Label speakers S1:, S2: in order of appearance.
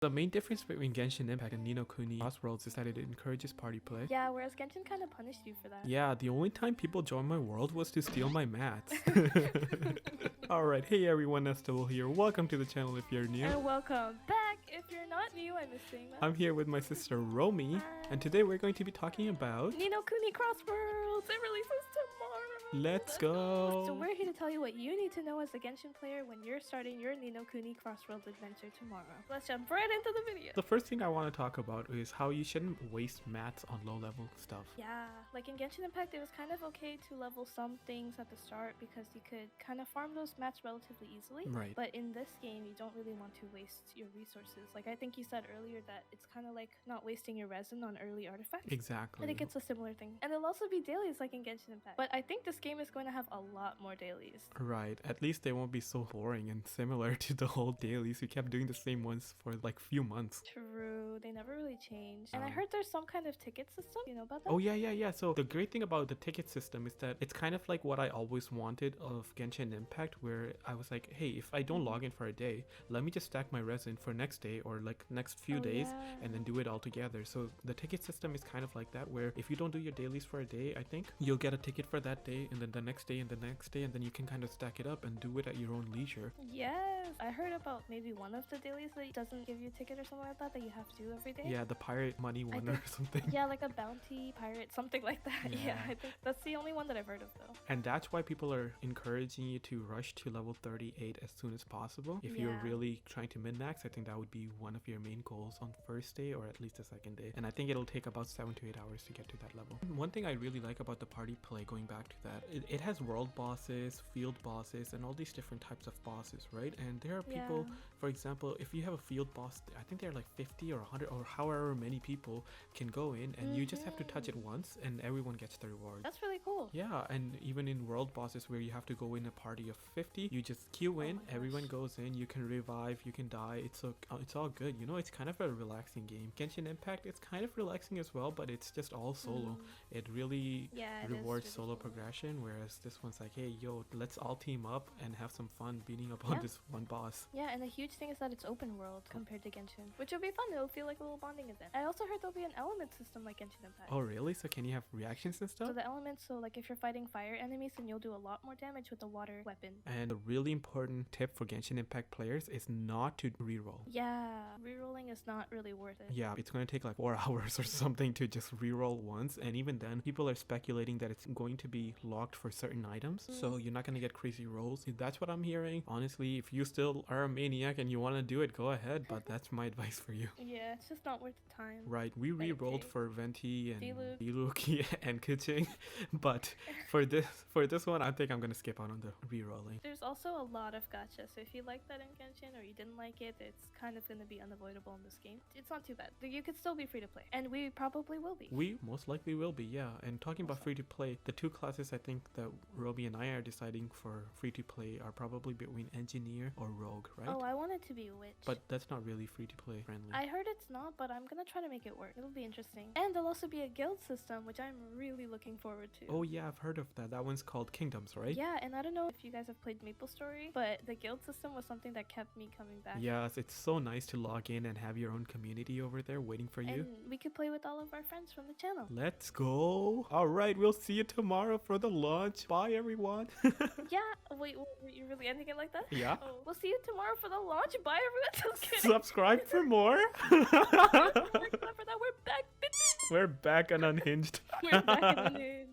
S1: The main difference between Genshin Impact and Ni no Kuni Crossworlds is that it encourages party play.
S2: Yeah, whereas Genshin kind of punished you for that.
S1: Yeah, the only time people joined my world was to steal my mats. Alright, hey everyone, Estival here. Welcome to the channel if you're new.
S2: And welcome back if you're not new. I miss saying that.
S1: I'm here with my sister Romy, and today we're going to be talking about...
S2: Ni no Kuni Crossworld! It releases tomorrow!
S1: Let's go!
S2: So we're here to tell you what you need to know as a Genshin player when you're starting your Ni no Kuni Crossworld adventure tomorrow. Let's jump right into the video!
S1: The first thing I want to talk about is how you shouldn't waste mats on low level stuff.
S2: Yeah, like in Genshin Impact, it was kind of okay to level some things at the start because you could kind of farm those mats relatively easily.
S1: Right.
S2: But in this game, you don't really want to waste your resources. Like I think you said earlier that it's kind of like not wasting your resin on early artifacts.
S1: Exactly.
S2: I think it's a similar thing. And there'll also be dailies like in Genshin Impact. But I think this game is going to have a lot more dailies.
S1: Right. At least they won't be so boring and similar to the whole dailies. We kept doing the same ones for like few months.
S2: True. They never really changed. And I heard there's some kind of ticket system. You know about that?
S1: Oh yeah. So the great thing about the ticket system is that it's kind of like what I always wanted of Genshin Impact, where I was like, hey, if I don't log in for a day, let me just stack my resin for next day or like next few days and then do it all together. So the ticket system is kind of like that, where if you don't do your dailies for a day, I think you'll get a ticket for that day and then the next day and the next day, and then you can kind of stack it up and do it at your own leisure.
S2: Yes. I heard about maybe one of the dailies that doesn't give you a ticket or something like that you have to do every day.
S1: Yeah, the pirate money one or something.
S2: Yeah, like a bounty pirate, something like that. Yeah, I think that's the only one that I've heard of though.
S1: And that's why people are encouraging you to rush to level 38 as soon as possible. If you're really trying to min-max, I think that would be one of your main goals on first day or at least the second day. And I think it'll take about 7 to 8 hours to get to that level. One thing I really like about the party play, going back to that, it has world bosses, field bosses, and all these different types of bosses, right? And there are people, for example, if you have a field boss, I think there are like 50 or 100 or however many people can go in, and you just have to touch it once and everyone gets the reward.
S2: That's really cool.
S1: Yeah, and even in world bosses where you have to go in a party of 50, you just queue in, everyone goes in, you can revive, you can die, it's all good. You know, it's kind of a relaxing game. Genshin Impact, it's kind of relaxing as well, but it's just all solo. It really rewards solo progression, whereas this one's like, hey, yo, let's all team up and have some fun beating up on this one boss.
S2: Yeah, and the huge thing is that it's open world compared to Genshin, which will be fun. It'll feel like a little bonding event. I also heard there'll be an element system like Genshin Impact.
S1: Oh, really? So can you have reactions and stuff?
S2: So the elements, so like if you're fighting fire enemies, then you'll do a lot more damage with the water weapon.
S1: And a really important tip for Genshin Impact players is not to reroll.
S2: Yeah, rerolling is not really worth it.
S1: Yeah, it's going to take like 4 hours or something to just reroll once, and even then people are speculating that it's going to be locked for certain items, so you're not going to get crazy rolls. That's what I'm hearing. Honestly, if you still are a maniac and you want to do it, go ahead, but that's my advice for you.
S2: Yeah, it's just not worth the time.
S1: Right, we re-rolled for Venti and
S2: Diluc
S1: and Kuching, but for this one, I think I'm going to skip out on the re-rolling.
S2: There's also a lot of gacha, so if you like that in Genshin or you didn't like it, it's kind of going to be unavoidable in this game. It's not too bad. You could still be free to play, and we probably will be.
S1: We most likely will be, yeah. And talking about free to play, the two classes I think that Roby and I are deciding for free to play are probably between engineer or rogue, right?
S2: Oh, I want it to be witch.
S1: But that's not really free to play friendly.
S2: I heard it's not, but I'm gonna try to make it work. It'll be interesting. And there'll also be a guild system, which I'm really looking forward to.
S1: Oh yeah, I've heard of that. That one's called Kingdoms, right?
S2: Yeah, and I don't know if you guys have played MapleStory, but the guild system was something that kept me coming back.
S1: Yes, it's so nice to log in and have your own community over there waiting for you.
S2: And we could play with all of our friends from the channel.
S1: Let's go. All right, we'll see you tomorrow for the launch. Bye, everyone.
S2: Yeah, wait, you're really ending it like that?
S1: Yeah.
S2: Oh, we'll see you tomorrow for the launch. Bye, everyone. Just kidding.
S1: Subscribe for more.
S2: For that, we're back.
S1: We're back and unhinged.
S2: We're back in the